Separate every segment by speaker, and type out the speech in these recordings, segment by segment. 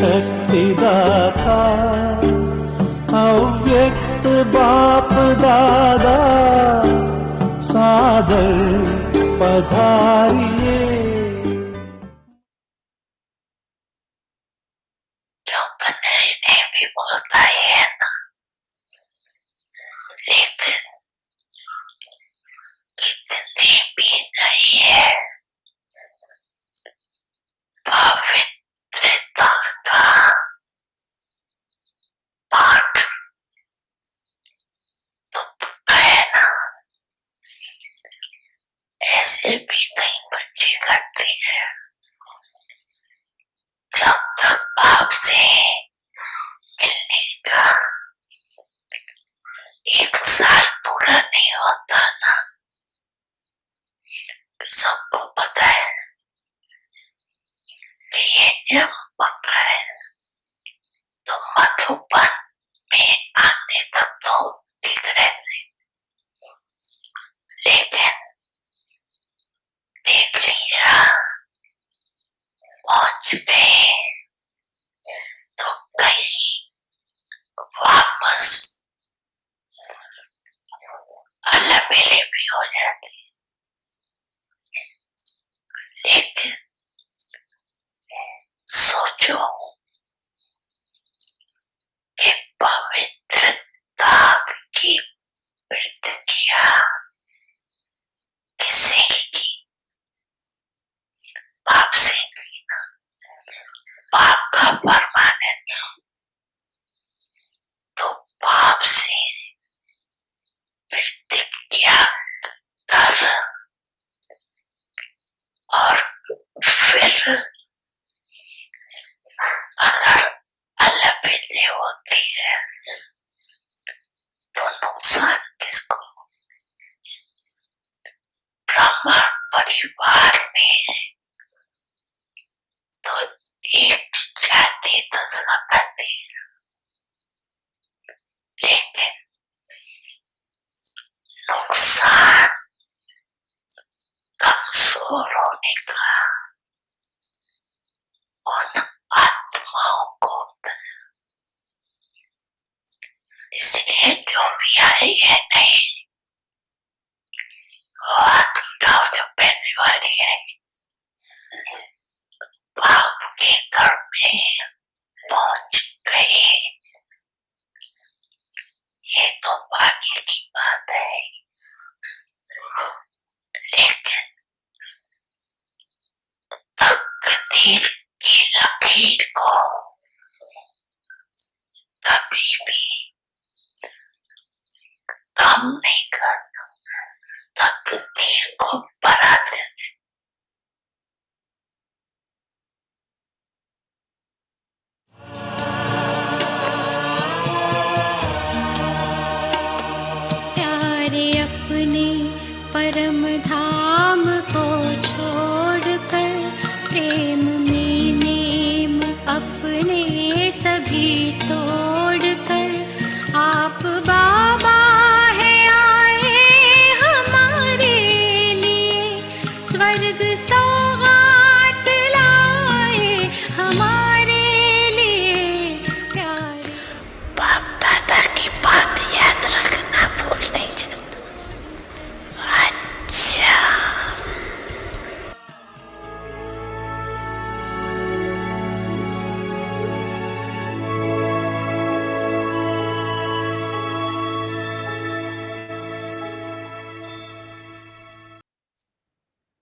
Speaker 1: शक्तिदाता अव्यक्त बाप दादा सादर पधारिए।
Speaker 2: क्यों कन्हैया भी बोलता है ना, लेकिन कितने भी नहीं है पवित्रता का पाठ तो है ना। ऐसे भी कई बच्चे करते हैं, जब तक आपसे मिलने का 1 साल पूरा नहीं होता ना, सबको पता है कि ये नियम पक्का है, तो मधुबन में आने तक तो ठीक रहते, लेकिन देख लिया पहुंच गए तो कहीं वापस अलबेले भी हो जाती। लेकिन सोचो कि पवित्रता की प्रतिज्ञा किसी की पाप से पाप का परमानेंट, तो पाप से प्रतिज्ञा कर और फिर अगर अलबेले होती है तो नुकसान किसको? ब्राह्मण परिवार में तो एक जाति तो सकती, लेकिन नुकसान कमजोर होने का उन आत्माओं को होता है। इसलिए जो भी आए है नहीं, वो हाथ उठाओ जो पहली बारी है, बाप के घर में पहुंच गए, ये तो भाग्य की बात है। लेकिन तकदीर की लकीर को कभी भी कम नहीं करना, तकदीर को बढ़ा देना।
Speaker 3: प्यारे अपने परम धाम को छोड़कर प्रेम में नेम अपने सभी तोड़कर आप बाबा है आए हमारे लिए, स्वर्ग सौगात लाए हमारे लिए। प्यारे
Speaker 2: बाप दादा की बात याद रखना, भूल नहीं जाना। अच्छा,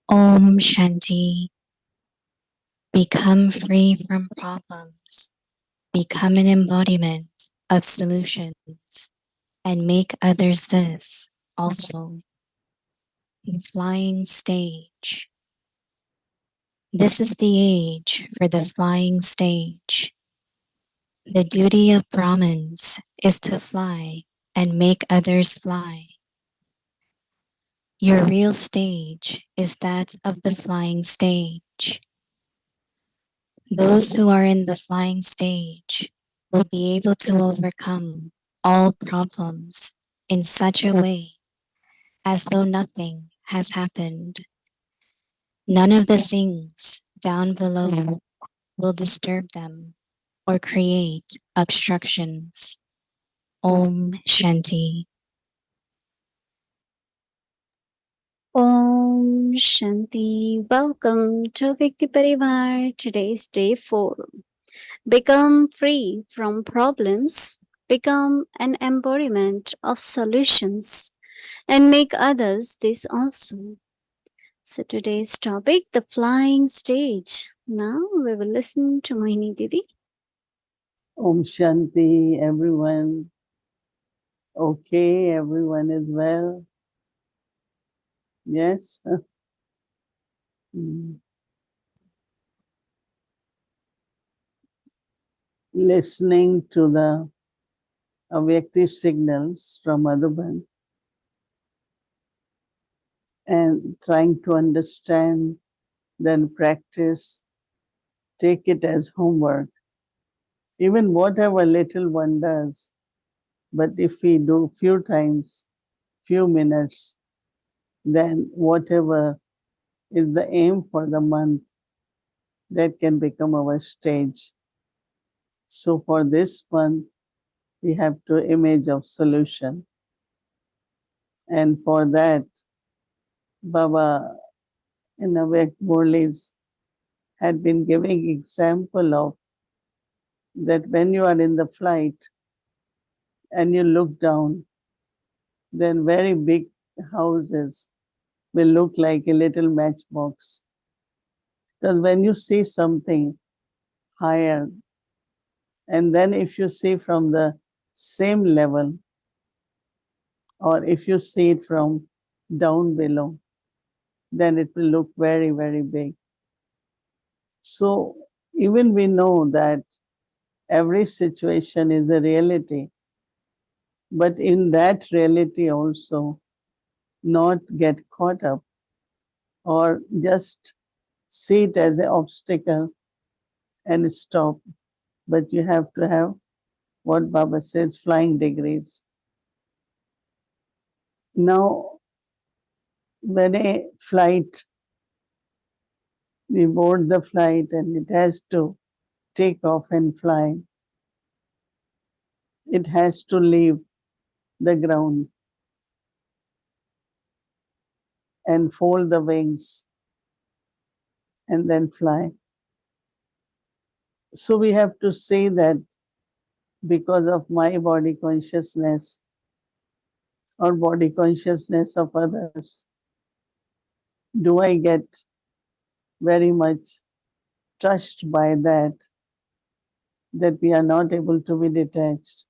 Speaker 4: Om Shanti. Become free from problems. Become an embodiment of solutions and make others this also. The flying stage. This is the age for the flying stage. The duty of Brahmins is to fly and make others fly. Your real stage is that of the flying stage. Those who are in the flying stage will be able to overcome all problems in such a way as though nothing has happened. None of the things down below will disturb them. or create obstructions. Om Shanti.
Speaker 5: Om Shanti. Welcome to Vikti Parivar. Today's day 4. Become free from problems, become an embodiment of solutions, and make others this also. So today's topic, the flying stage. Now we will listen to Mohini Didi.
Speaker 6: Om Shanti, everyone. Okay, everyone is well. Yes. Mm. Listening to the avyakti signals from Madhuban and trying to understand, then practice, take it as homework. Even whatever little one does, but if we do few times, few minutes, then whatever is the aim for the month, that can become our stage. So for this month, we have to image of solution. And for that, Baba in Avek Murlis had been giving example of that when you are in the flight and you look down, then very big houses will look like a little matchbox. Because when you see something higher, and then if you see from the same level, or if you see it from down below, then it will look very, very big. So even we know that every situation is a reality, but in that reality also not get caught up or just see it as an obstacle and stop. But you have to have what Baba says, flying degrees. Now, when a flight, we board the flight and it has to take off and fly, it has to leave the ground and fold the wings and then fly. So we have to say that because of my body consciousness or body consciousness of others, do I get very much touched by that we are not able to be detached.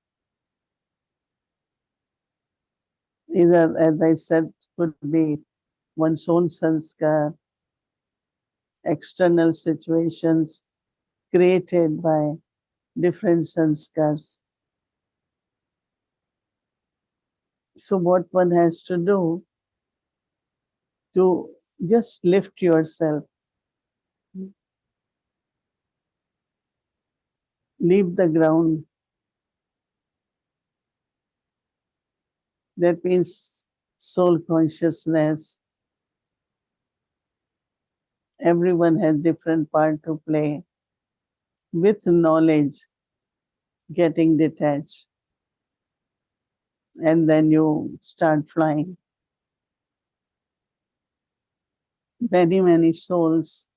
Speaker 6: Either, as I said, could be one's own sanskar, external situations created by different sanskars. So what one has to do to just lift yourself, leave the ground. That means soul consciousness. Everyone has different part to play. With knowledge, getting detached. And then you start flying. Many, many souls,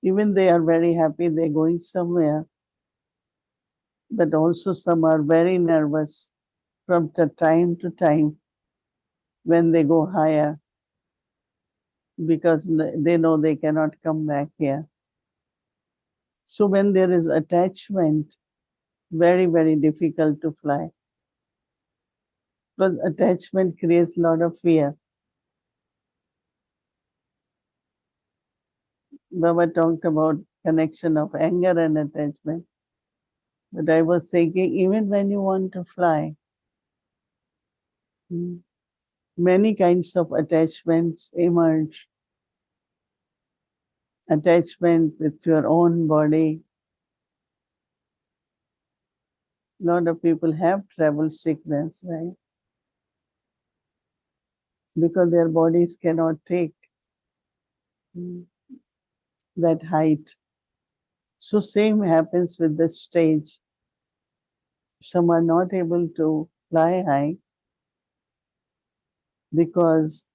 Speaker 6: even they are very happy they're going somewhere, but also some are very nervous from the time to time when they go higher because they know they cannot come back here. So when there is attachment, very, very difficult to fly. Because attachment creates a lot of fear. Baba talked about connection of anger and attachment. But I was thinking, even when you want to fly, many kinds of attachments emerge. Attachment with your own body. A lot of people have travel sickness, right? Because their bodies cannot take that height. So same happens with the stage. Some are not able to fly high because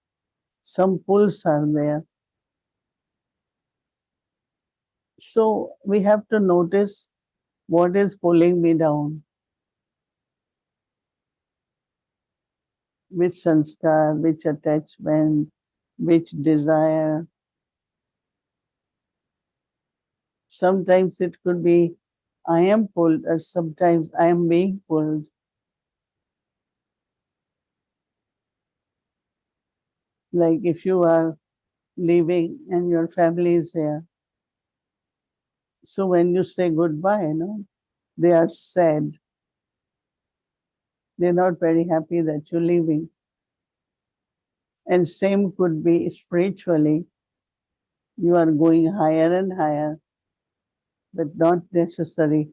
Speaker 6: some pulls are there. So we have to notice what is pulling me down, which sanskar, which attachment, which desire. Sometimes it could be I am pulled, or sometimes I am being pulled. Like if you are leaving and your family is here. So when you say goodbye, they are sad. They're not very happy that you're leaving. And same could be spiritually. You are going higher and higher, but not necessary.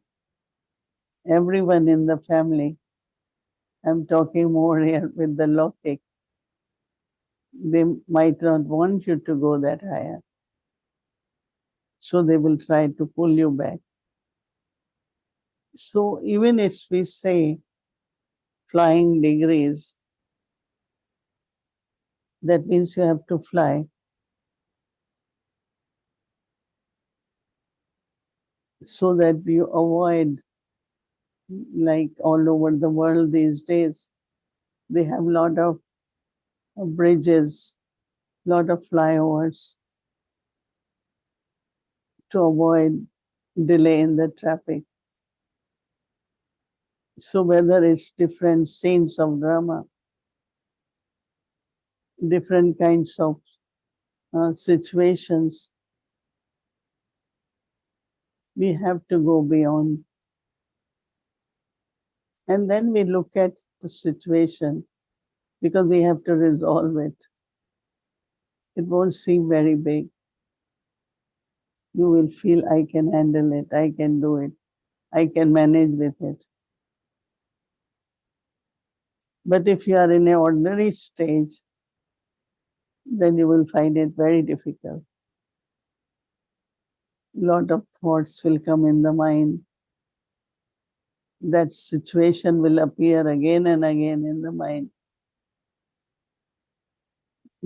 Speaker 6: Everyone in the family, I'm talking more here with the logic, they might not want you to go that higher. So they will try to pull you back. So even if we say flying degrees, that means you have to fly. So that you avoid, like all over the world these days, they have a lot of bridges, lot of flyovers to avoid delay in the traffic. So whether it's different scenes of drama, different kinds of situations, we have to go beyond. And then we look at the situation because we have to resolve it. It won't seem very big. You will feel I can handle it, I can do it, I can manage with it. But if you are in an ordinary stage, then you will find it very difficult. Lot of thoughts will come in the mind. That situation will appear again and again in the mind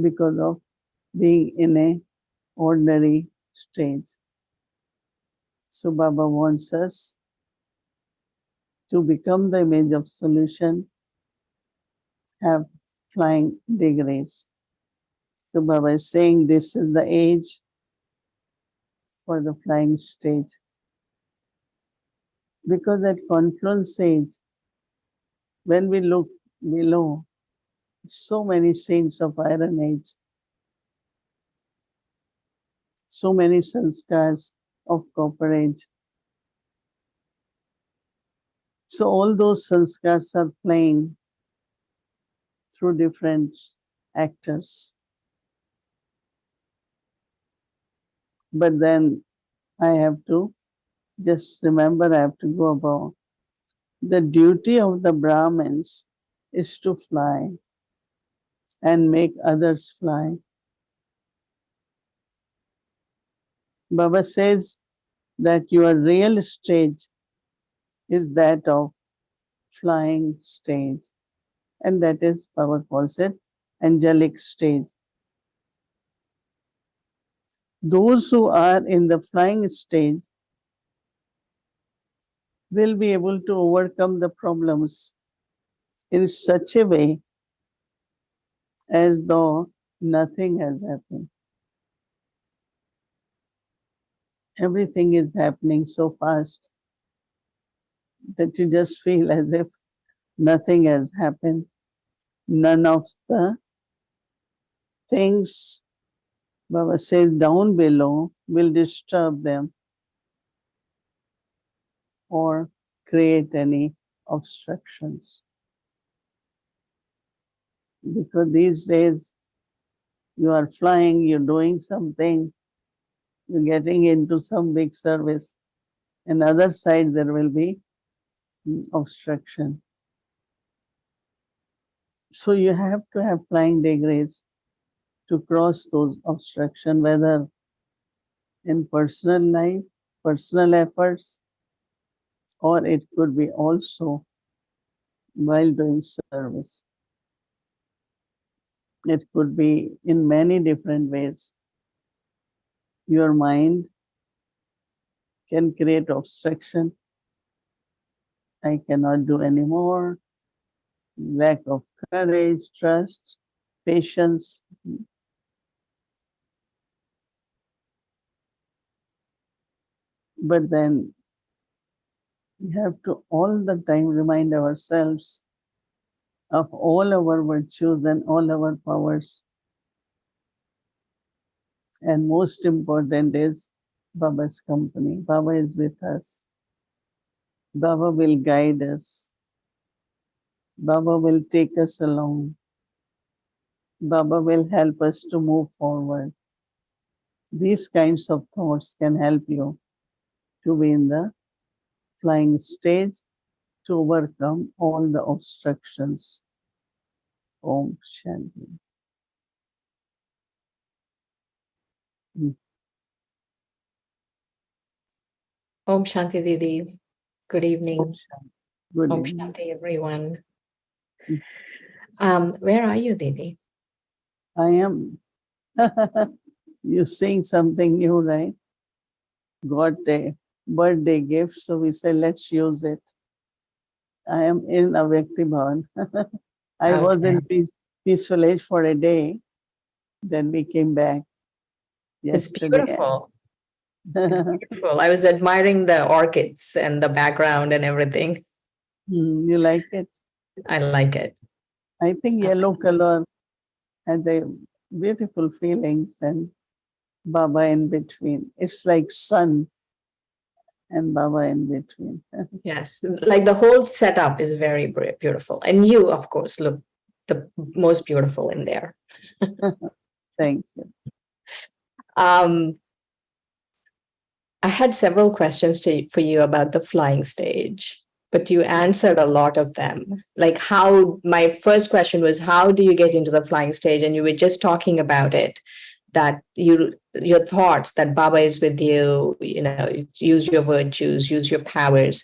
Speaker 6: because of being in a ordinary stage. So Baba wants us to become the image of solution, have flying degrees. So Baba is saying this is the age for the flying stage. Because at confluence stage, when we look below, so many saints of Iron Age, so many sanskars of Copper Age. So all those sanskars are playing through different actors. But then I have to just remember I have to go above. The duty of the Brahmins is to fly and make others fly. Baba says that your real stage is that of flying stage. And that is, Baba calls it, angelic stage. Those who are in the flying stage will be able to overcome the problems in such a way as though nothing has happened. Everything is happening so fast that you just feel as if nothing has happened. None of the things, Baba says, down below will disturb them or create any obstructions. Because these days you are flying, you're doing something, you're getting into some big service. Another side there will be obstruction. So you have to have flying degrees to cross those obstruction, whether in personal life personal efforts, or it could be also while doing service. It could be in many different ways. Your mind can create obstruction. I cannot do anymore. Lack of courage, trust, patience. But then we have to all the time remind ourselves of all our virtues and all our powers. And most important is Baba's company. Baba is with us. Baba will guide us. Baba will take us along. Baba will help us to move forward. These kinds of thoughts can help you to be in the flying stage, to overcome all the obstructions. Om Shanti.
Speaker 2: Om Shanti Didi. Good evening.
Speaker 6: Om Shanti. Good
Speaker 2: Om
Speaker 6: evening.
Speaker 2: Shanti, everyone.
Speaker 6: Mm.
Speaker 2: Where are you, Didi?
Speaker 6: I am. You're saying something new, right? Got a birthday gift, so we say, let's use it. I am in Avyakti Bhavan. I was in Peaceful Age for a day, then we came back
Speaker 2: It's
Speaker 6: yesterday.
Speaker 2: beautiful. It's beautiful. I was admiring the orchids and the background and everything.
Speaker 6: You like it?
Speaker 2: I like it.
Speaker 6: I think yellow color has a beautiful feelings and Baba in between. It's like sun and Baba in between.
Speaker 2: Yes, like the whole setup is very beautiful. And you, of course, look the most beautiful in there.
Speaker 6: Thank you.
Speaker 2: I had several questions for you about the flying stage, but you answered a lot of them. Like my first question was, how do you get into the flying stage? And you were just talking about it, that your thoughts that Baba is with you, use your virtues, use your powers.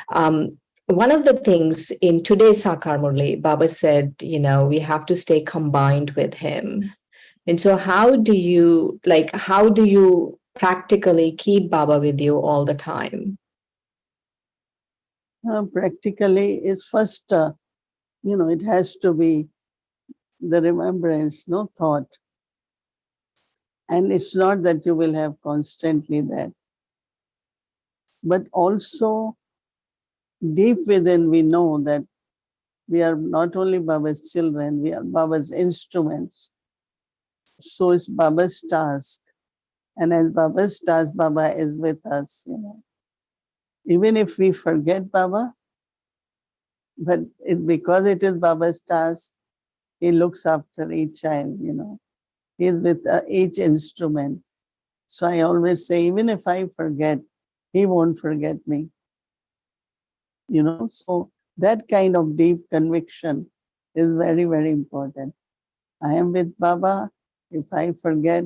Speaker 2: One of the things in today's Sakar Murli, Baba said, we have to stay combined with him. And so how do you practically keep Baba with you all the time?
Speaker 6: Practically is first, it has to be the remembrance, no thought. And it's not that you will have constantly that. But also deep within we know that we are not only Baba's children, we are Baba's instruments. So it's Baba's task. And as Baba's task, Baba is with us, Even if we forget Baba, but because it is Baba's task, he looks after each child, He's with each instrument. So I always say, even if I forget, he won't forget me. So that kind of deep conviction is very, very important. I am with Baba. If I forget,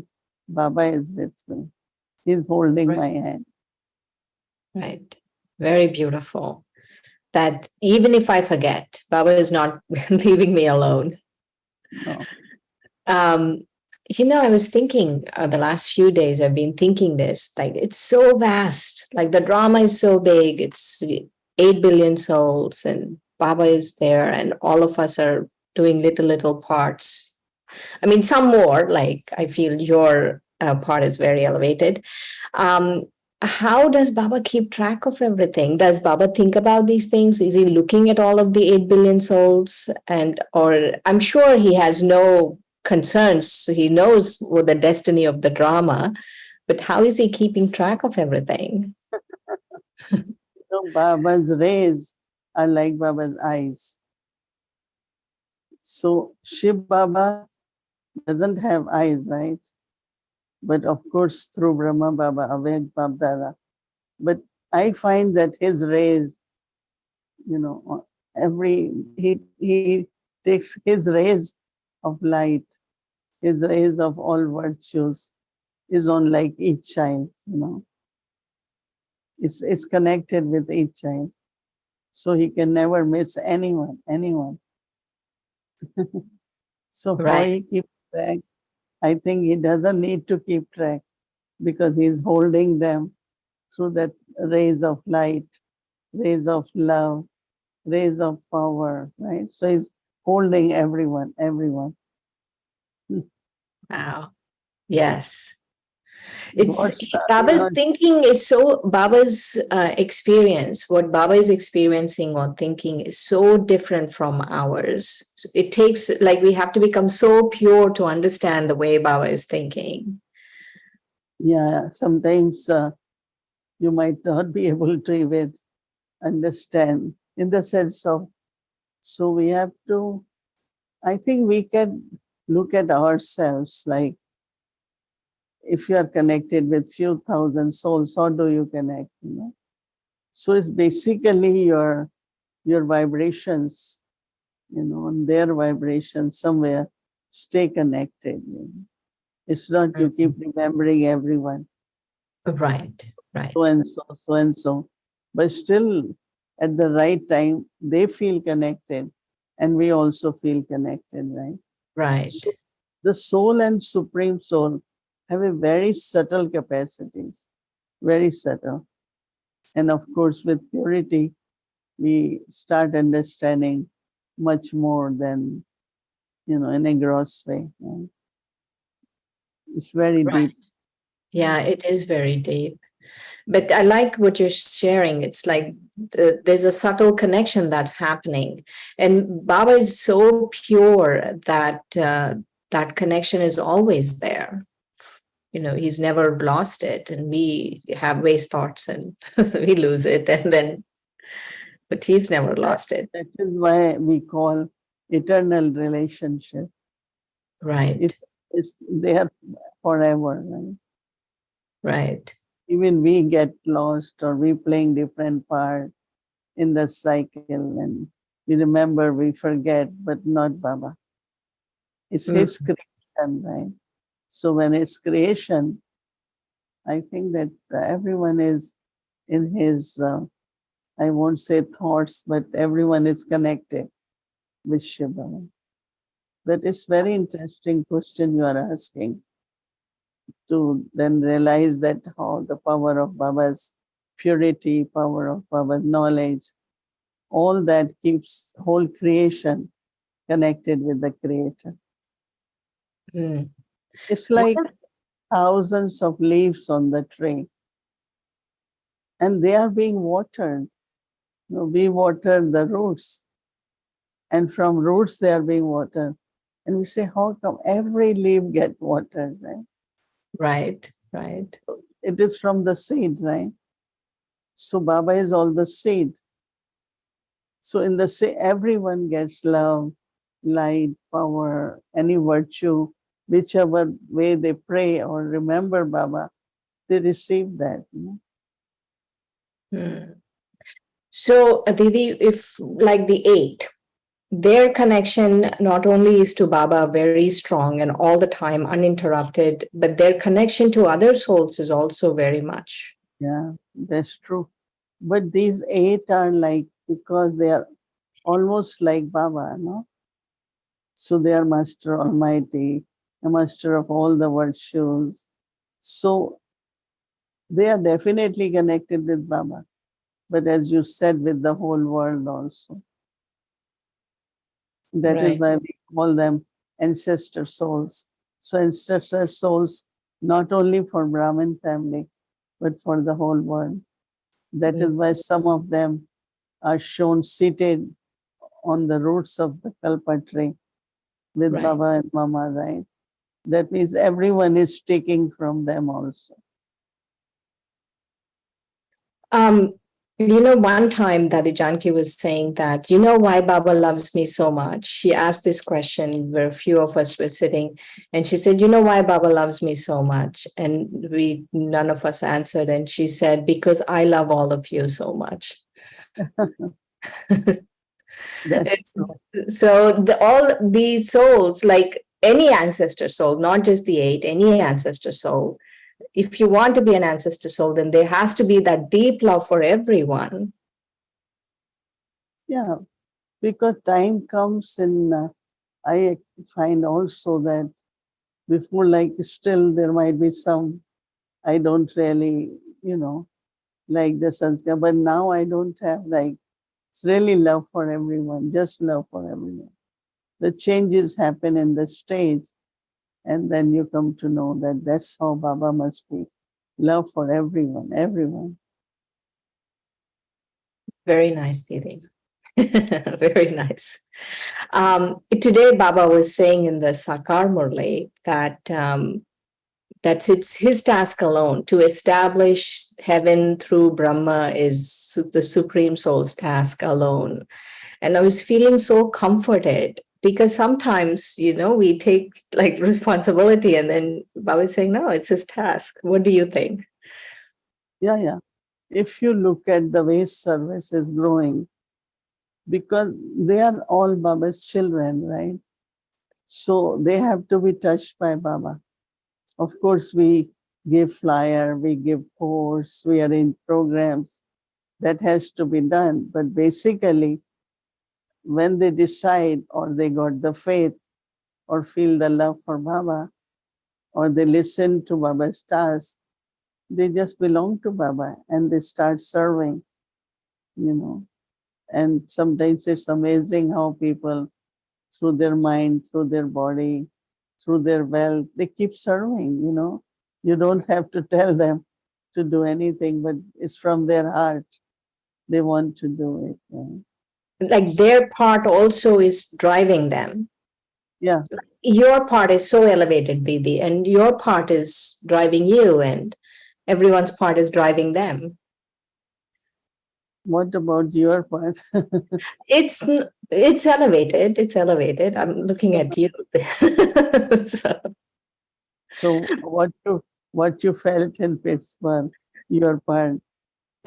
Speaker 6: Baba is with me. He's holding my hand.
Speaker 2: Right. Very beautiful. That even if I forget, Baba is not leaving me alone.
Speaker 6: No.
Speaker 2: I was thinking the last few days, I've been thinking this, like it's so vast, like the drama is so big, it's 8 billion souls and Baba is there and all of us are doing little parts. I mean, some more, like I feel your part is very elevated. How does Baba keep track of everything? Does Baba think about these things? Is he looking at all of the 8 billion souls? Or I'm sure he has no concerns. He knows what the destiny of the drama, but how is he keeping track of everything?
Speaker 6: Baba's rays are like Baba's eyes. So Shiv Baba doesn't have eyes, right? But of course, through Brahma Baba, Aved Babdara. But I find that his rays, he takes his rays of light, his rays of all virtues is on like each child, It's connected with each child. So he can never miss anyone. So how
Speaker 2: Right.
Speaker 6: he keeps track? I think he doesn't need to keep track because he's holding them through that rays of light, rays of love, rays of power, right? So he's holding everyone.
Speaker 2: Wow. Yes. It's
Speaker 6: God started
Speaker 2: Baba's
Speaker 6: not,
Speaker 2: thinking is so, Baba's experience, what Baba is experiencing or thinking is so different from ours. It takes, like, we have to become so pure to understand the way Baba is thinking.
Speaker 6: yeah, sometimes you might not be able to even understand in the sense of, so we have to, I think we can look at ourselves like, if you are connected with few thousand souls, how do you connect? So it's basically your vibrations, and their vibrations somewhere stay connected. It's not you keep remembering everyone,
Speaker 2: Right,
Speaker 6: so
Speaker 2: right,
Speaker 6: and so, so and so, but still at the right time they feel connected, and we also feel connected, right?
Speaker 2: right.
Speaker 6: So the soul and supreme soul have a very subtle capacities, very subtle. And of course, with purity, we start understanding much more than, in a gross way. Right? It's very
Speaker 2: Right.
Speaker 6: deep.
Speaker 2: Yeah, it is very deep. But I like what you're sharing. It's like there's a subtle connection that's happening. And Baba is so pure that that connection is always there. He's never lost it. And we have waste thoughts and we lose it. And then, but he's never
Speaker 6: That,
Speaker 2: lost it.
Speaker 6: that is why we call eternal relationship.
Speaker 2: Right,
Speaker 6: It's there forever, right?
Speaker 2: right,
Speaker 6: Even we get lost or we playing different part in the cycle, and we remember, we forget, but not Baba. It's
Speaker 2: Mm,
Speaker 6: his creation, right? So when it's creation, I think that everyone is in his, I won't say thoughts, but everyone is connected with Shiva. But it's very interesting question you are asking, to then realize that how the power of Baba's purity, power of Baba's knowledge, all that keeps whole creation connected with the Creator.
Speaker 2: mm.
Speaker 6: It's
Speaker 2: What
Speaker 6: like thousands of leaves on the tree, and they are being watered. We water the roots, and from roots they are being watered. And we say, how come every leaf get watered, right?
Speaker 2: Right, right,
Speaker 6: It is from the seed, right? So Baba is all the seed. So in the seed, everyone gets love, light, power, any virtue, whichever way they pray or remember Baba, they receive that.
Speaker 2: Mm. So, Aditi, if like the eight, their connection not only is to Baba very strong and all the time uninterrupted, but their connection to other souls is also very much.
Speaker 6: Yeah, that's true. But these eight are like, because they are almost like Baba, no? So they are Master Almighty, a master of all the virtues. So they are definitely connected with Baba. But as you said, with the whole world also. That is
Speaker 2: Right.
Speaker 6: why we call them ancestor souls. So ancestor souls, not only for Brahmin family, but for the whole world. That is why some of them are shown seated on the roots of the kalpa tree with
Speaker 2: Right.
Speaker 6: Baba and Mama, right? That means everyone is taking from them also.
Speaker 2: Um, one time Dadi Janki was saying that, why Baba loves me so much? She asked this question where a few of us were sitting, and she said, why Baba loves me so much? And none of us answered. And she said, because I love all of you so much.
Speaker 6: That's true.
Speaker 2: So all these souls, like any ancestor soul, not just the eight, any ancestor soul, If you want to be an ancestor soul, then there has to be that deep love for everyone.
Speaker 6: Yeah, because time comes in, I find also that before, like, still there might be some, I don't really, like the sanskar, but now I don't have, like, it's really love for everyone, just love for everyone. The changes happen in the stage, and then you come to know that that's how Baba must be. Love for everyone, everyone.
Speaker 2: Very nice, Didi. Very nice. Today, Baba was saying in the Sakar Murli that it's his task alone to establish heaven through Brahma is the Supreme Soul's task alone. And I was feeling so comforted because sometimes, we take like responsibility and then Baba was saying, no, it's his task. What do you think?
Speaker 6: Yeah. If you look at the way service is growing, because they are all Baba's children, right? So they have to be touched by Baba. Of course, we give flyer, we give course, we are in programs. That has to be done. But basically, when they decide or they got the faith or feel the love for Baba or they listen to Baba's task, they just belong to Baba and they start serving, And sometimes it's amazing how people, through their mind, through their body, through their wealth, they keep serving, You don't have to tell them to do anything, but it's from their heart. They want to do it.
Speaker 2: Like their part also is driving them.
Speaker 6: Yeah.
Speaker 2: Your part is so elevated, Didi, and your part is driving you, and everyone's part is driving them.
Speaker 6: What about your part?
Speaker 2: It's elevated. It's elevated. I'm looking at you.
Speaker 6: So what you felt in Pittsburgh, your part?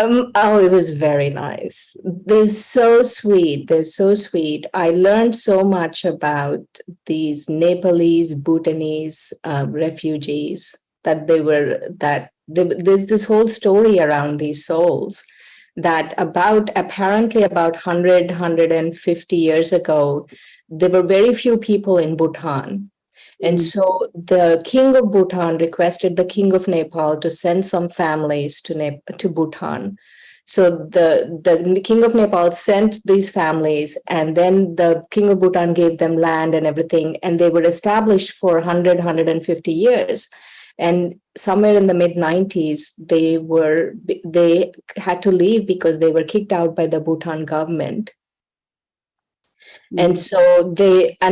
Speaker 2: It was very nice. They're so sweet. They're so sweet. I learned so much about these Nepalese, Bhutanese refugees there's this whole story around these souls that apparently about 150 years ago, there were very few people in Bhutan. And so the king of Bhutan requested the king of Nepal to send some families to Bhutan. So the king of Nepal sent these families, and then the king of Bhutan gave them land and everything, and they were established for 150 years. And somewhere in the mid 90s, they had to leave because they were kicked out by the Bhutan government. And so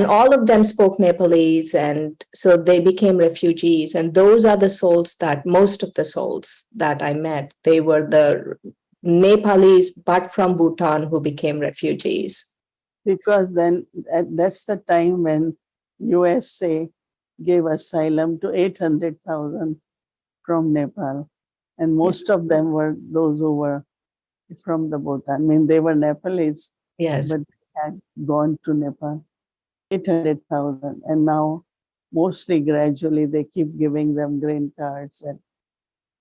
Speaker 2: all of them spoke Nepalese, and so they became refugees. And those are most of the souls that I met, they were the Nepalese, but from Bhutan, who became refugees.
Speaker 6: Because then that's the time when USA gave asylum to 800,000 from Nepal. And most of them were those who were from the Bhutan. I mean, they were Nepalese,
Speaker 2: Yes.
Speaker 6: but had gone to Nepal, 800,000. And now, mostly gradually, they keep giving them green cards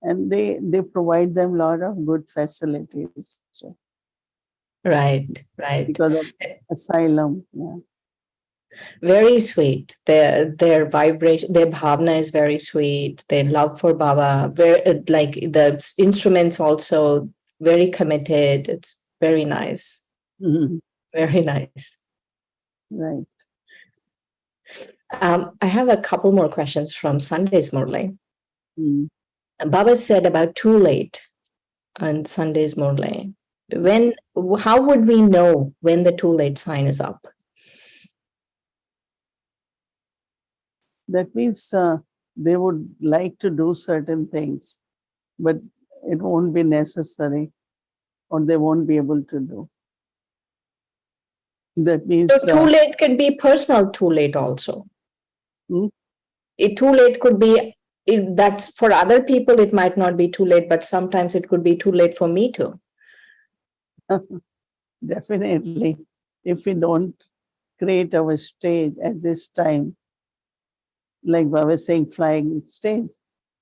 Speaker 6: and they provide them a lot of good facilities.
Speaker 2: Right.
Speaker 6: Because of asylum. Yeah.
Speaker 2: Very sweet. Their vibration, their bhavna is very sweet. Their love for Baba, like the instruments also very committed. It's very nice.
Speaker 6: Mm-hmm.
Speaker 2: Very nice.
Speaker 6: Right.
Speaker 2: I have a couple more questions from Sunday's Murli. Baba said about too late on Sunday's Murli. How would we know when the too late sign is up?
Speaker 6: That means they would like to do certain things, but it won't be necessary or they won't be able to do. That means...
Speaker 2: So too late can be personal too late also. Too late could be, that's for other people, it might not be too late, but sometimes it could be too late for me too.
Speaker 6: Definitely. If we don't create our stage at this time, like Baba was saying, flying stage,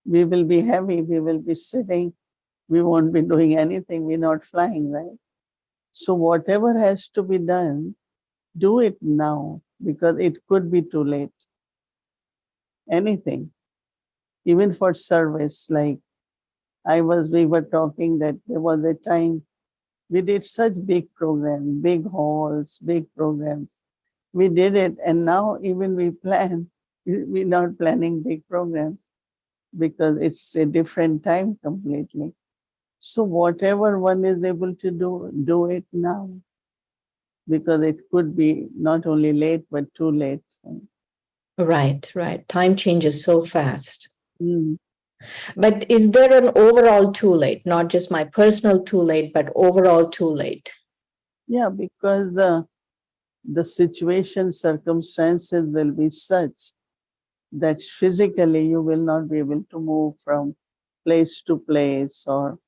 Speaker 6: We will be heavy, we will be sitting, we won't be doing anything, we're not flying, right? So whatever has to be done, do it now, because it could be too late. Anything, even for service, like we were talking that there was a time we did such big programs, big halls, big programs. We did it, and now even we're not planning big programs because it's a different time completely. So whatever one is able to do it now, because it could be not only late but too late.
Speaker 2: Right, right. Time changes so fast.
Speaker 6: Mm.
Speaker 2: But is there an overall too late, not just my personal too late, but overall too late?
Speaker 6: Yeah, because the situation, circumstances will be such that physically you will not be able to move from place to place or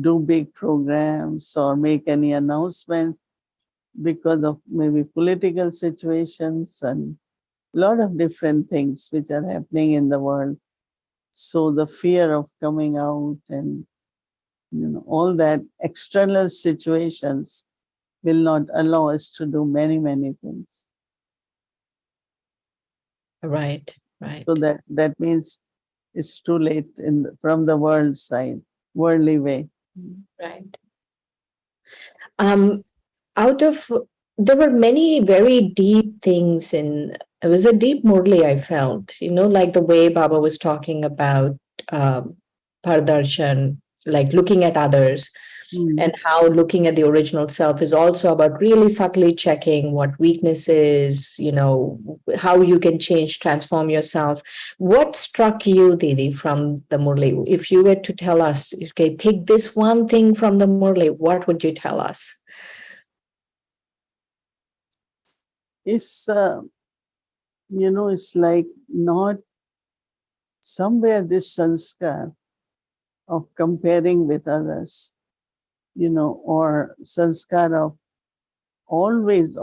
Speaker 6: do big programs or make any announcement because of maybe political situations and a lot of different things which are happening in the world. So the fear of coming out and all that external situations will not allow us to do many things.
Speaker 2: Right, right.
Speaker 6: So that means it's too late from the world side, worldly way.
Speaker 2: Right. Out of there were many very deep things in it was a deep Murli I felt, like the way Baba was talking about um, Pardarshan, like looking at others, and how looking at the original self is also about really subtly checking what weakness is, how you can change, transform yourself. What struck you, Didi, from the Murli? If you were to tell us, okay, pick this one thing from the Murli, what would you tell us?
Speaker 6: It's it's like not somewhere this sanskar of comparing with others, or sanskar of always,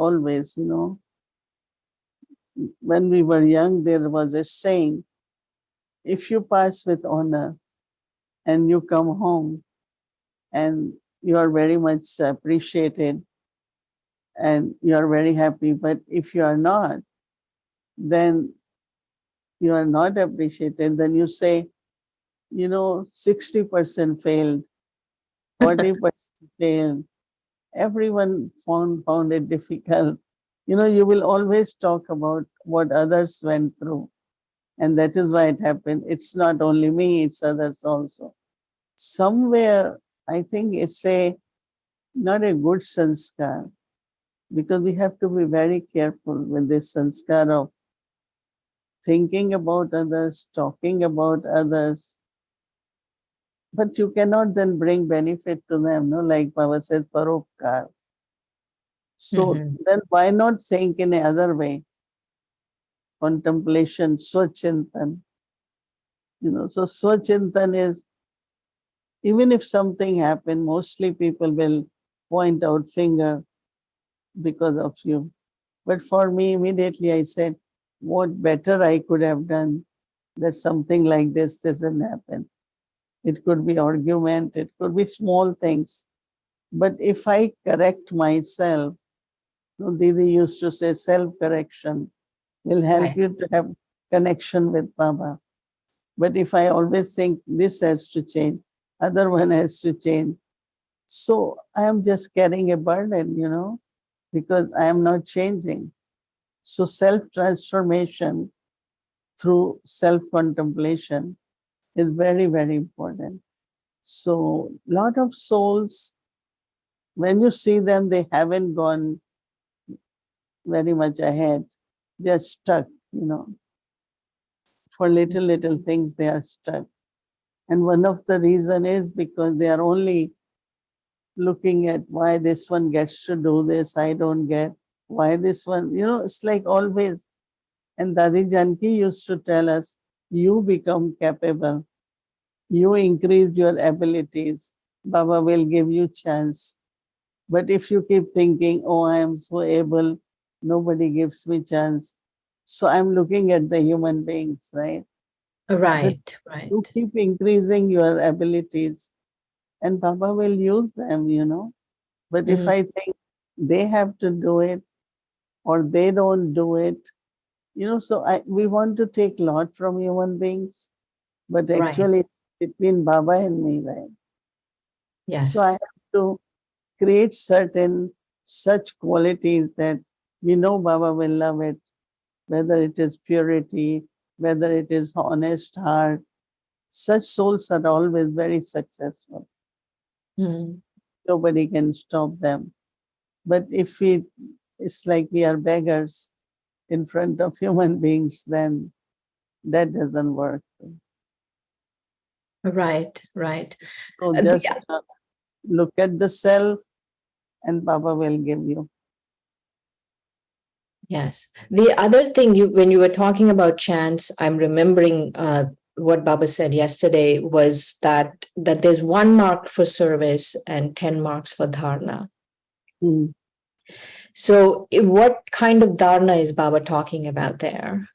Speaker 6: when we were young, there was a saying, if you pass with honor and you come home and you are very much appreciated and you are very happy, but if you are not, then you are not appreciated, then you say, 60% failed, 40% failed. Everyone found it difficult. You will always talk about what others went through. And that is why it happened. It's not only me, it's others also. Somewhere, I think it's not a good sanskar, because we have to be very careful with this sanskar of thinking about others, talking about others. But you cannot then bring benefit to them, no? Like Baba said, paropkar. So then why not think in another way? Contemplation, swachintan. So swachintan is, even if something happened, mostly people will point out finger because of you. But for me, immediately I said, what better I could have done that something like this doesn't happen. It could be argument, it could be small things. But if I correct myself, Didi used to say self-correction will help
Speaker 2: Right.
Speaker 6: you to have connection with Baba. But if I always think this has to change, other one has to change, so I am just carrying a burden, because I am not changing. So self-transformation through self-contemplation is very, very important. So lot of souls, when you see them, they haven't gone very much ahead. They're stuck, For little things, they are stuck. And one of the reason is because they are only looking at why this one gets to do this, I don't get. Why this one, it's like always. And Dadi Janki used to tell us, you become capable. You increase your abilities. Baba will give you chance. But if you keep thinking, oh, I am so able, nobody gives me chance. So I'm looking at the human beings, right?
Speaker 2: Right,
Speaker 6: You
Speaker 2: right.
Speaker 6: keep increasing your abilities and Baba will use them, you know. But if
Speaker 2: Mm,
Speaker 6: I think they have to do it or they don't do it, you know, so we want to take lot from human beings, but
Speaker 2: right.
Speaker 6: actually between Baba and me, right? So I
Speaker 2: Yes.
Speaker 6: have to create certain such qualities that we know Baba will love it, whether it is purity, whether it is honest heart. Such souls are always very successful.
Speaker 2: Mm,
Speaker 6: Nobody can stop them. But if it's like we are beggars in front of human beings, then that doesn't work.
Speaker 2: right, right.
Speaker 6: So
Speaker 2: Uh,
Speaker 6: just
Speaker 2: the,
Speaker 6: look at the self and Baba will give you.
Speaker 2: yes. The other thing when you were talking about chants, I'm remembering what Baba said yesterday was that there's 1 mark for service and 10 marks for dharna.
Speaker 6: Mm.
Speaker 2: So, what kind of dharna is Baba talking about there?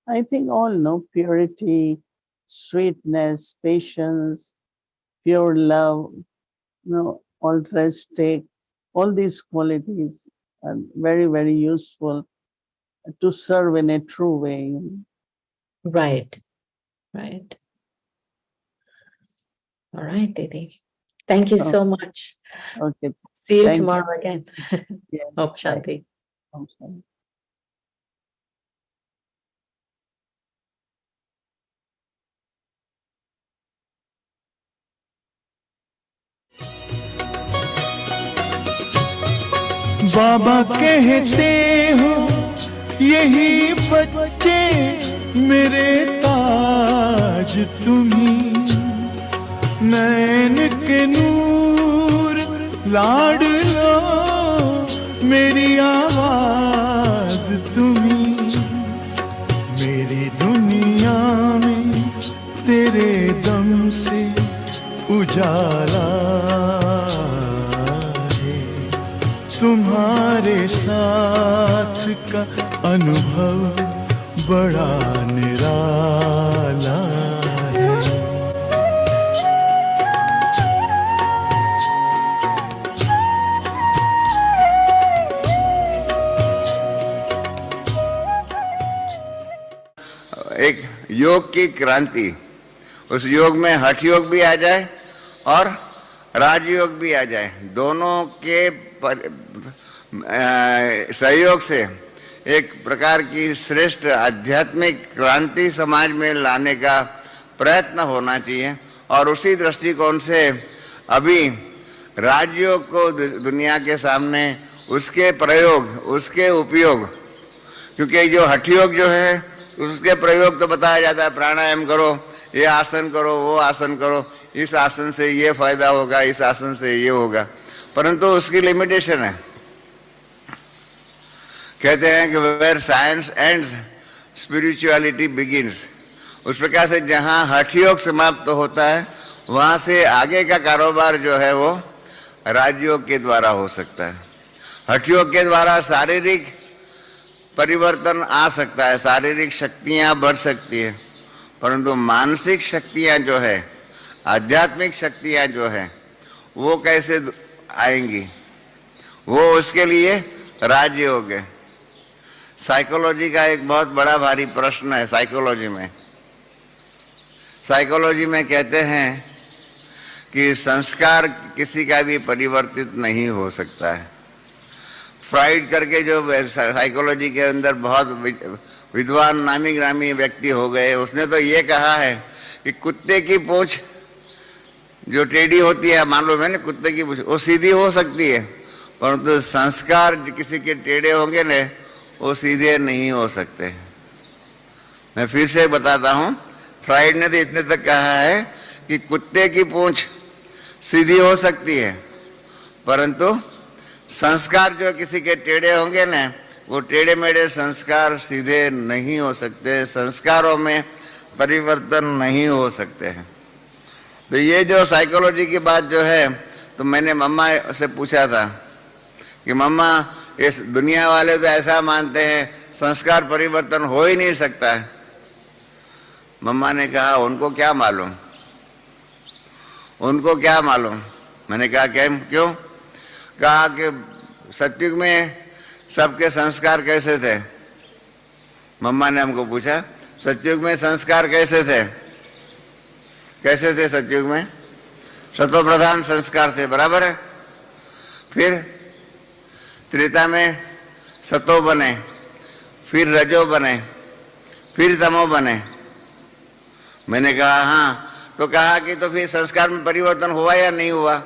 Speaker 6: I think all know purity, sweetness, patience, pure love, you know, altruistic, all these qualities are very, very useful to serve in a true way. You know.
Speaker 2: Right, right. All right, Didi. Thank you
Speaker 6: Oh,
Speaker 2: so much.
Speaker 6: okay.
Speaker 2: See you
Speaker 6: Thank you.
Speaker 2: tomorrow again. Om
Speaker 6: Yes, bye.
Speaker 2: Shanti.
Speaker 6: Namaste.
Speaker 1: बाबा कहते हो यही बच्चे मेरे ताज तुम्ही, नैन के नूर लाडलो मेरी आवाज तुम्ही, मेरी दुनिया में तेरे दम से उजाला है, तुम्हारे साथ का अनुभव बड़ा निराला है।
Speaker 7: एक योग की क्रांति, उस योग में हठ योग भी आ जाए और राजयोग भी आ जाए, दोनों के सहयोग से एक प्रकार की श्रेष्ठ आध्यात्मिक क्रांति समाज में लाने का प्रयत्न होना चाहिए। और उसी दृष्टिकोण से अभी राजयोग को दुनिया के सामने उसके प्रयोग, उसके उपयोग, क्योंकि जो हठ योग जो है उसके प्रयोग तो बताया जाता है, प्राणायाम करो, ये आसन करो, वो आसन करो, इस आसन से ये फायदा होगा, इस आसन से ये होगा, परंतु उसकी लिमिटेशन है। कहते हैं कि where science ends spirituality begins. उस प्रकार से जहाँ हठ योग समाप्त होता है वहाँ से आगे का कारोबार जो है वो राजयोग के द्वारा हो सकता है। हठ योग के द्वारा शारीरिक परिवर्तन आ सकता है, शारीरिक शक्तियाँ बढ़ सकती है, परंतु मानसिक शक्तियाँ जो है, आध्यात्मिक शक्तियाँ जो है वो कैसे आएंगी, वो उसके लिए राजयोग है। साइकोलॉजी का एक बहुत बड़ा भारी प्रश्न है। साइकोलॉजी में कहते हैं कि संस्कार किसी का भी परिवर्तित नहीं हो सकता है। फ्राइड करके जो साइकोलॉजी के अंदर बहुत विद्वान नामी ग्रामी व्यक्ति हो गए, उसने तो ये कहा है कि कुत्ते की पूंछ जो टेढ़ी होती है, मालूम है ना, कुत्ते की पूंछ वो सीधी हो सकती है, परंतु संस्कार किसी के टेढ़े होंगे ना वो सीधे नहीं हो सकते। मैं फिर से बताता हूँ, फ्राइड ने तो इतने तक कहा है कि कुत्ते की पूंछ सीधी हो सकती है, परंतु संस्कार जो किसी के टेढ़े होंगे ना वो टेढ़े मेढ़े संस्कार सीधे नहीं हो सकते, संस्कारों में परिवर्तन नहीं हो सकते हैं। तो ये जो साइकोलॉजी की बात जो है, तो मैंने मम्मा से पूछा था कि मम्मा इस दुनिया वाले तो ऐसा मानते हैं संस्कार परिवर्तन हो ही नहीं सकता है, मम्मा ने कहा उनको क्या मालूम, उनको क्या मालूम। मैंने कहा क्यों? कहा कि सतयुग में सबके संस्कार कैसे थे। मम्मा ने हमको पूछा सतयुग में संस्कार कैसे थे? कैसे थे सतयुग में? सतो प्रधान संस्कार थे, बराबर है। फिर त्रेता में सतो बने, फिर रजो बने, फिर तमो बने। मैंने कहा हाँ। तो कहा कि तो फिर संस्कार में परिवर्तन हुआ या नहीं हुआ?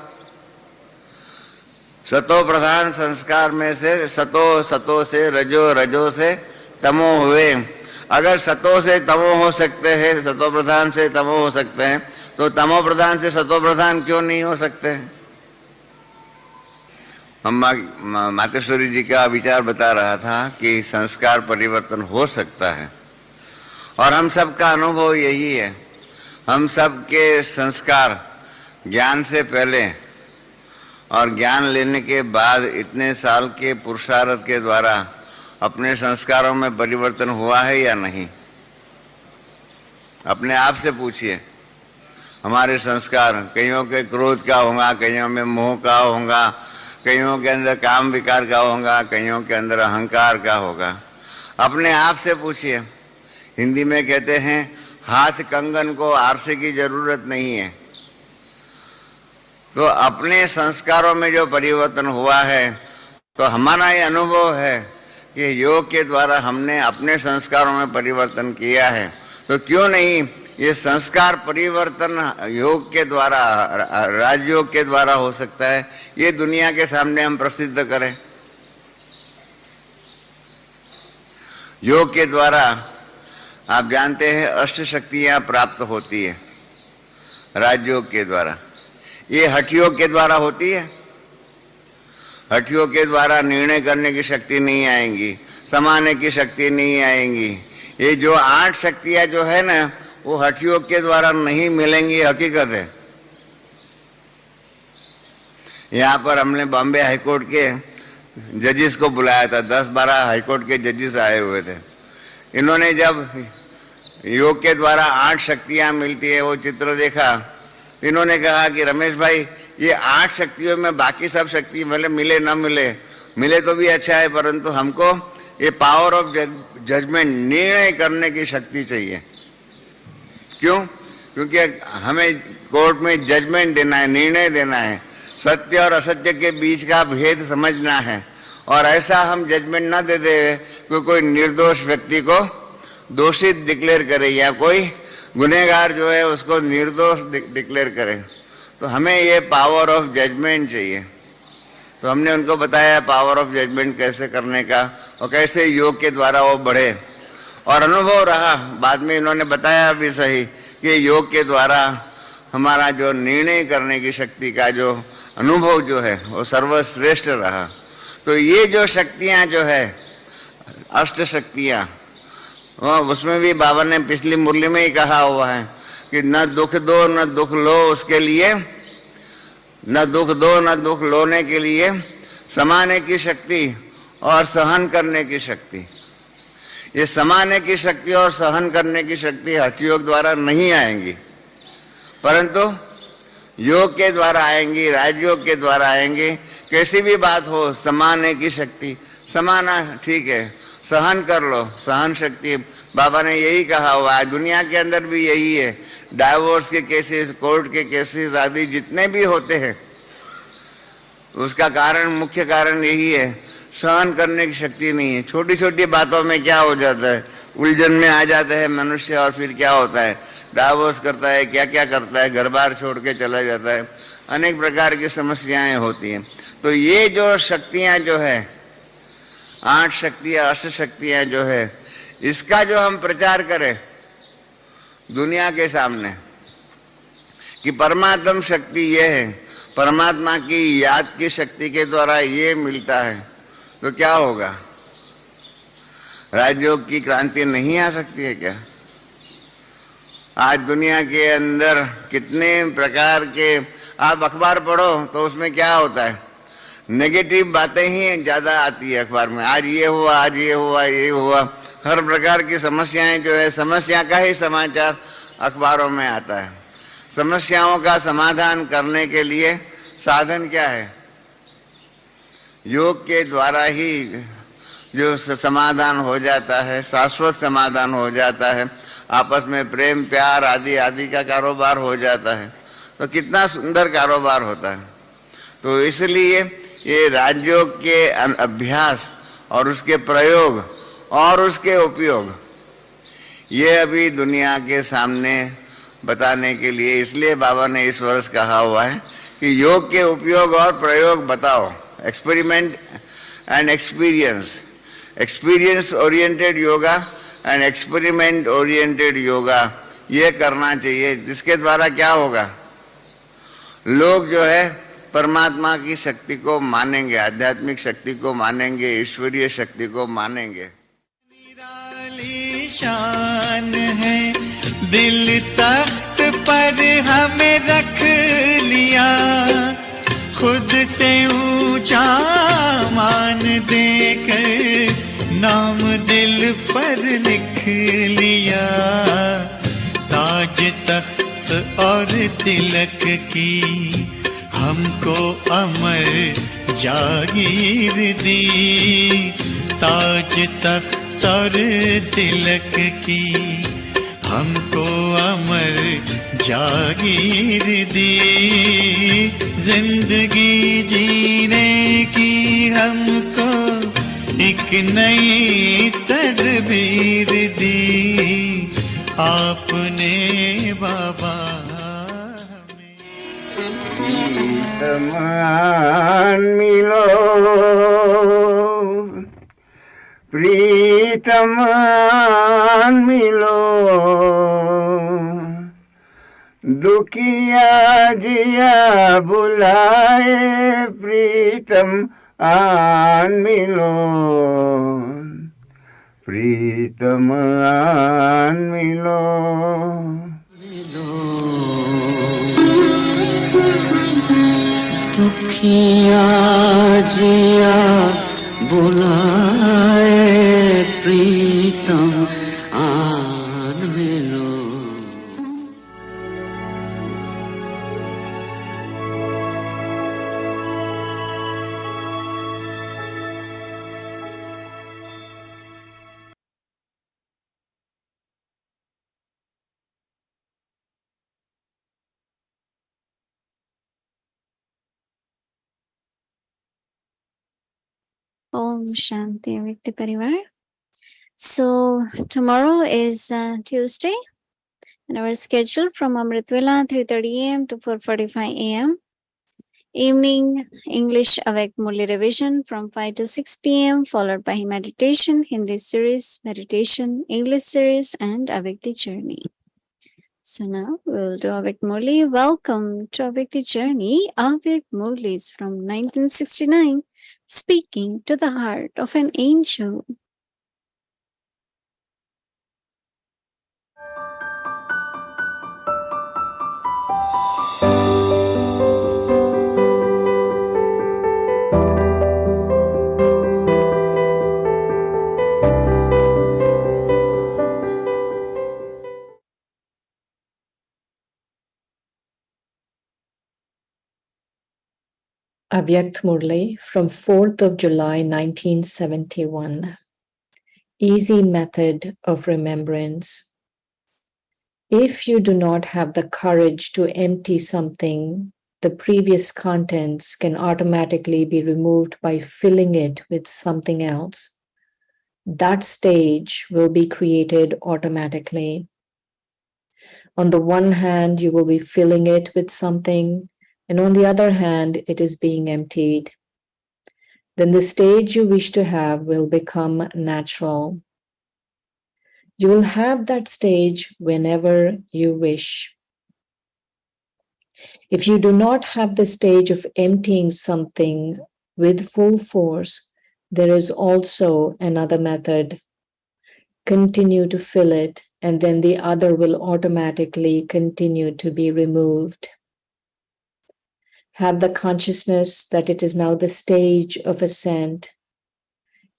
Speaker 7: सतो प्रधान संस्कार में से सतो से रजो, रजो से तमो हुए। अगर सतो से तमो हो सकते हैं, सतो प्रधान से तमो हो सकते हैं, तो तमो प्रधान से सतो प्रधान क्यों नहीं हो सकते? मातेश्वरी जी का विचार बता रहा था कि संस्कार परिवर्तन हो सकता है, और हम सबका अनुभव यही है। हम सबके संस्कार ज्ञान से पहले और ज्ञान लेने के बाद इतने साल के पुरुषार्थ के द्वारा अपने संस्कारों में परिवर्तन हुआ है या नहीं? अपने आप से पूछिए। हमारे संस्कार, कईयों के क्रोध का होगा, कईयों में मोह का होगा, कईयों के अंदर काम विकार का होगा, कईयों के अंदर अहंकार का होगा। अपने आप से पूछिए। हिंदी में कहते हैं हाथ कंगन को आरसे की जरूरत नहीं है। तो अपने संस्कारों में जो परिवर्तन हुआ है, तो हमारा ये अनुभव है कि योग के द्वारा हमने अपने संस्कारों में परिवर्तन किया है। तो क्यों नहीं ये संस्कार परिवर्तन योग के द्वारा, राजयोग के द्वारा हो सकता है? ये दुनिया के सामने हम प्रसिद्ध करें। योग के द्वारा आप जानते हैं अष्ट शक्तियां प्राप्त होती है राजयोग के द्वारा। ये हठ योग के द्वारा होती है। हठ योग के द्वारा निर्णय करने की शक्ति नहीं आएंगी, समाने की शक्ति नहीं आएंगी। ये जो 8 शक्तियां जो है ना, वो हठ योग के द्वारा नहीं मिलेंगी, हकीकत है। यहाँ पर हमने बॉम्बे हाईकोर्ट के जजेस को बुलाया था, 10-12 हाईकोर्ट के जजेस आए हुए थे। इन्होंने जब योग के द्वारा 8 शक्तियां मिलती है वो चित्र देखा, इन्होंने कहा कि रमेश भाई, ये 8 शक्तियों में बाकी सब शक्ति भले मिले ना मिले तो भी अच्छा है, परंतु हमको ये पावर ऑफ जजमेंट, निर्णय करने की शक्ति चाहिए। क्यों? क्योंकि हमें कोर्ट में जजमेंट देना है, निर्णय देना है, सत्य और असत्य के बीच का भेद समझना है। और ऐसा हम जजमेंट ना दे दे कि कोई निर्दोष व्यक्ति को दोषित डिक्लेयर करे या कोई गुनहगार जो है उसको निर्दोष डिक्लेयर करे। तो हमें ये पावर ऑफ जजमेंट चाहिए। तो हमने उनको बताया पावर ऑफ जजमेंट कैसे करने का और कैसे योग के द्वारा वो बढ़े। और अनुभव रहा, बाद में इन्होंने बताया भी सही कि योग के द्वारा हमारा जो निर्णय करने की शक्ति का जो अनुभव जो है वो सर्वश्रेष्ठ रहा। तो ये जो शक्तियाँ जो है, अष्ट शक्तियाँ, उसमें भी बाबा ने पिछली मुरली में ही कहा हुआ है कि न दुख दो न दुख लो, उसके लिए न दुख दो न दुख लोने के लिए समाने की शक्ति और सहन करने की शक्ति। ये समाने की शक्ति और सहन करने की शक्ति हठ योग द्वारा नहीं आएंगी, परंतु योग के द्वारा आएंगी, राजयोग के द्वारा आएंगे। कैसी भी बात हो, समाने की शक्ति, समाना ठीक है, सहन कर लो, सहन शक्ति। बाबा ने यही कहा हुआ है, दुनिया के अंदर भी यही है। डाइवोर्स के केसेस, कोर्ट के केसेस आदि जितने भी होते हैं, उसका कारण, मुख्य कारण यही है, सहन करने की शक्ति नहीं है। छोटी छोटी बातों में क्या हो जाता है, उलझन में आ जाता है मनुष्य, और फिर क्या होता है, डाइवोर्स करता है, क्या क्या करता है, घर बार छोड़ के चला जाता है, अनेक प्रकार की समस्याएं होती हैं। तो ये जो शक्तियां जो है, 8 शक्तियां, अष्ट शक्तियां जो है, इसका जो हम प्रचार करें दुनिया के सामने कि परमात्म शक्ति ये है, परमात्मा की याद की शक्ति के द्वारा ये मिलता है, तो क्या होगा? राजयोग की क्रांति नहीं आ सकती है क्या? आज दुनिया के अंदर कितने प्रकार के, आप अखबार पढ़ो तो उसमें क्या होता है, नेगेटिव बातें ही ज़्यादा आती है अखबार में। आज ये हुआ, आज ये हुआ, ये हुआ, हर प्रकार की समस्याएं जो है, समस्या का ही समाचार अखबारों में आता है। समस्याओं का समाधान करने के लिए साधन क्या है? योग के द्वारा ही जो समाधान हो जाता है, शाश्वत समाधान हो जाता है, आपस में प्रेम प्यार आदि आदि का कारोबार हो जाता है। तो कितना सुंदर कारोबार होता है। तो इसलिए ये राजयोग के अभ्यास और उसके प्रयोग और उसके उपयोग, ये अभी दुनिया के सामने बताने के लिए, इसलिए बाबा ने इस वर्ष कहा हुआ है कि योग के उपयोग और प्रयोग बताओ। Experiment and experience, experience oriented yoga and experiment oriented yoga, ये करना चाहिए। जिसके द्वारा क्या होगा, लोग जो है परमात्मा की शक्ति को मानेंगे, आध्यात्मिक शक्ति को मानेंगे, ईश्वरीय शक्ति को मानेंगे।
Speaker 1: निराली शान है, दिल तख्त पर हमें रख लिया, खुद से ऊंचा मान देकर नाम दिल पर लिख लिया। ताज तख्त और तिलक की हमको अमर जागीर दी, ताज तख्त और तिलक की हमको अमर जागीर दी, जिंदगी जीने की हमको एक नई तदबीर दी, आपने बाबा हमें।
Speaker 7: प्रीतमान मिलो, प्रीतमान मिलो, दुखिया जिया बुलाए, प्रीतम आन मिलो, प्रीतम आन मिलो।
Speaker 8: दुखिया जिया बुलाए, प्रीतम आन मिलो।
Speaker 5: Om Shanti Vyakti Parivar. So tomorrow is Tuesday, and our schedule from Amritvela 3:30 a.m. to 4:45 a.m. Evening English Awake Murli revision from 5 to 6 p.m. followed by meditation, Hindi series, meditation, English series, and Awake the Journey. So now we'll do Awake Murli. Welcome to Awake the Journey. Awake Murli is from 1969. Speaking to the heart of an angel.
Speaker 2: Avyakt Murli from 4th of July 1971. Easy method of remembrance. If you do not have the courage to empty something, the previous contents can automatically be removed by filling it with something else. That stage will be created automatically. On the one hand, you will be filling it with something, and on the other hand, it is being emptied. Then the stage you wish to have will become natural. You will have that stage whenever you wish. If you do not have the stage of emptying something with full force, there is also another method. Continue to fill it, and then the other will automatically continue to be removed. Have the consciousness that it is now the stage of ascent.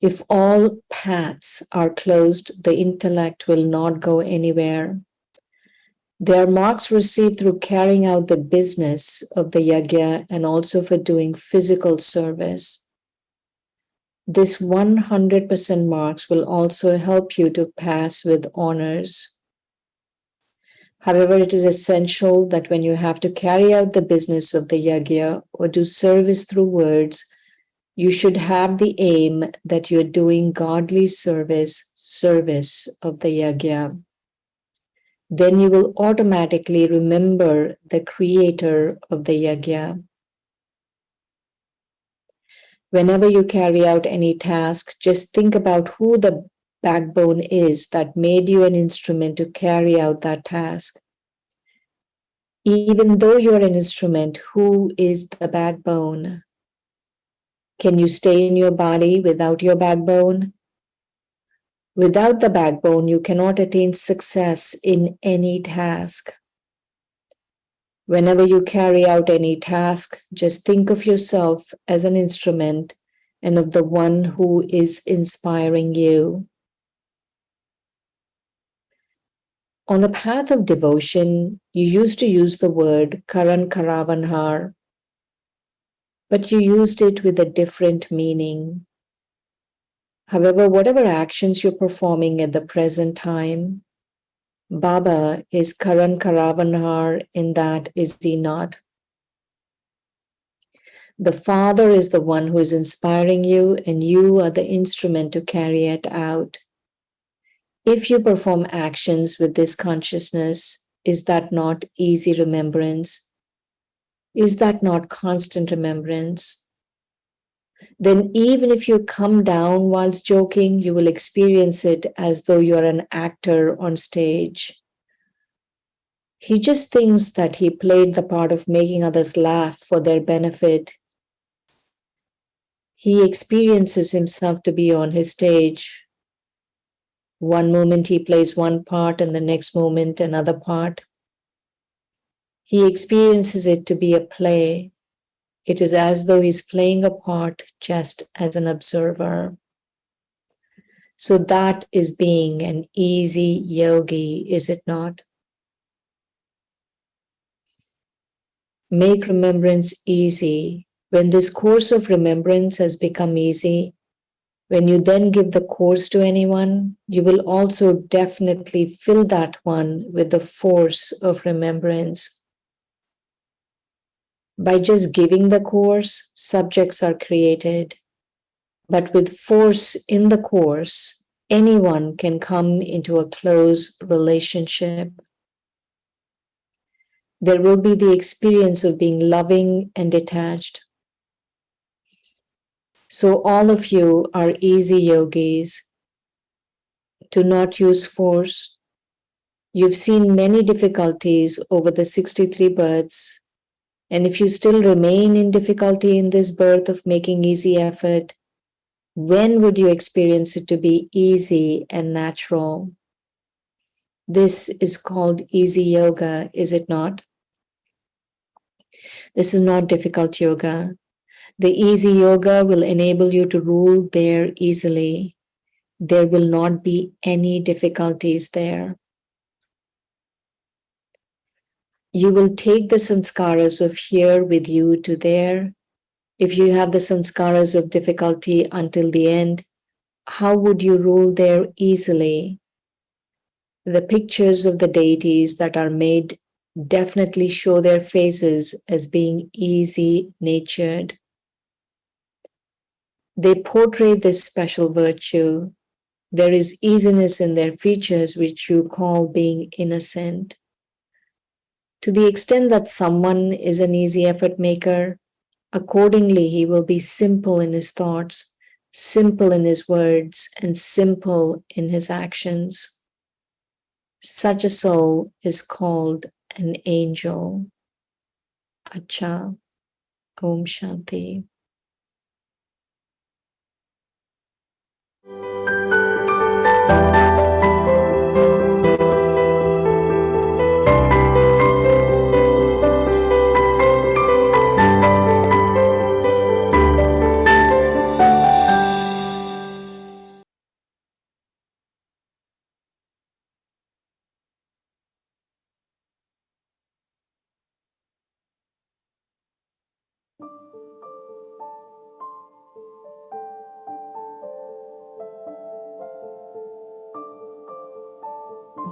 Speaker 2: If all paths are closed, the intellect will not go anywhere. They are marks received through carrying out the business of the yajna and also for doing physical service. This 100% marks will also help you to pass with honors. However, it is essential that when you have to carry out the business of the yajna or do service through words, you should have the aim that you are doing godly service of the yajna. Then you will automatically remember the creator of the yajna. Whenever you carry out any task, just think about who the backbone is that made you an instrument to carry out that task. Even though you're an instrument, who is the backbone? Can you stay in your body without your backbone? Without the backbone, you cannot attain success in any task. Whenever you carry out any task, just think of yourself as an instrument and of the one who is inspiring you. On the path of devotion, you used to use the word Karan Karavanhar, but you used it with a different meaning. However, whatever actions you're performing at the present time, Baba is Karan Karavanhar in that, is he not? The Father is the one who is inspiring you, and you are the instrument to carry it out. If you perform actions with this consciousness, is that not easy remembrance? Is that not constant remembrance? Then even if you come down whilst joking, you will experience it as though you are an actor on stage. He just thinks that he played the part of making others laugh for their benefit. He experiences himself to be on his stage. One moment he plays one part and the next moment another part. He experiences it to be a play. It is as though he's playing a part just as an observer. So that is being an easy yogi, is it not? Make remembrance easy. When this course of remembrance has become easy, when you then give the course to anyone, you will also definitely fill that one with the force of remembrance. By just giving the course, subjects are created. But with force in the course, anyone can come into a close relationship. There will be the experience of being loving and detached. So all of you are easy yogis. Do not use force. You've seen many difficulties over the 63 births. And if you still remain in difficulty in this birth of making easy effort, when would you experience it to be easy and natural? This is called easy yoga, is it not? This is not difficult yoga. The easy yoga will enable you to rule there easily. There will not be any difficulties there. You will take the sanskaras of here with you to there. If you have the sanskaras of difficulty until the end, how would you rule there easily? The pictures of the deities that are made definitely show their faces as being easy-natured. They portray this special virtue. There is easiness in their features, which you call being innocent. To the extent that someone is an easy effort maker, accordingly, he will be simple in his thoughts, simple in his words, and simple in his actions. Such a soul is called an angel. Acha. Om Shanti.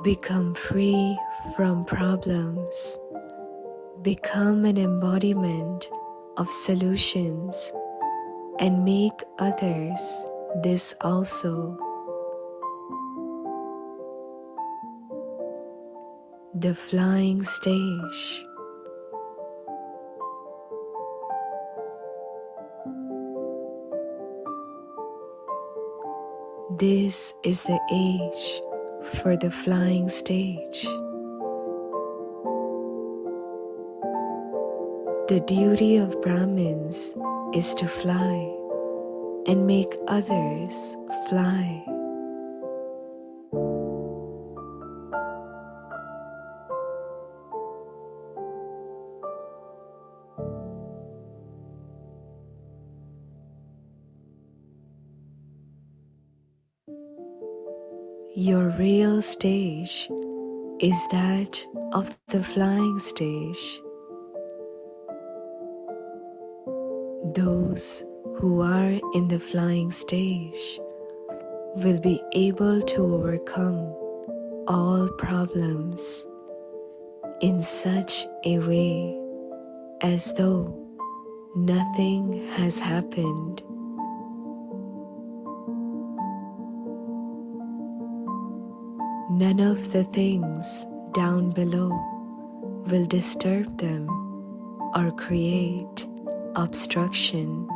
Speaker 9: Become free from problems. Become an embodiment of solutions and make others this also. The flying stage. This is the age for the flying stage. The duty of Brahmins is to fly and make others fly. Your real stage is that of the flying stage. Those who are in the flying stage will be able to overcome all problems in such a way as though nothing has happened. None of the things down below will disturb them or create obstruction.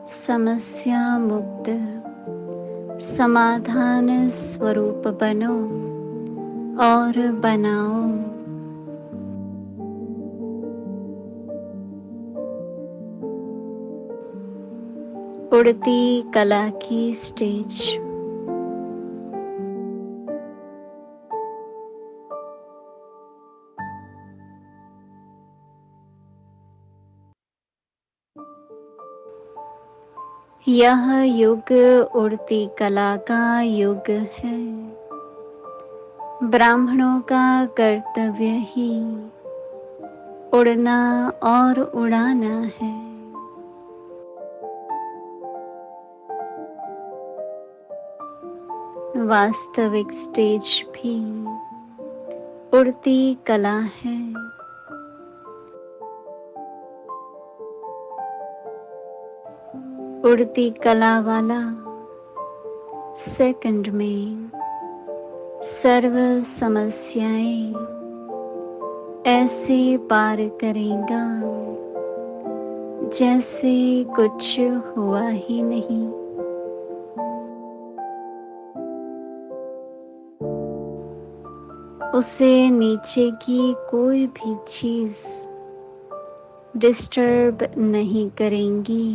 Speaker 5: समस्या मुक्त समाधान स्वरूप बनो और बनाओ। उड़ती कला की स्टेज। यह युग उड़ती कला का युग है। ब्राह्मणों का कर्तव्य ही उड़ना और उड़ाना है। वास्तविक स्टेज भी उड़ती कला है। उड़ती कला वाला सेकंड में सर्व समस्याएं ऐसे पार करेगा जैसे कुछ हुआ ही नहीं। उसे नीचे की कोई भी चीज डिस्टर्ब नहीं करेंगी,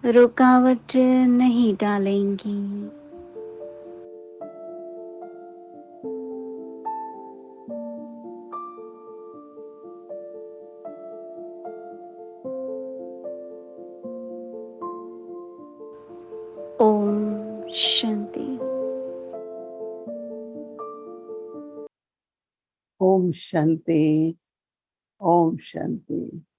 Speaker 5: रुकावट नहीं डालेंगी। Om Shanti.
Speaker 6: Om Shanti. Om Shanti.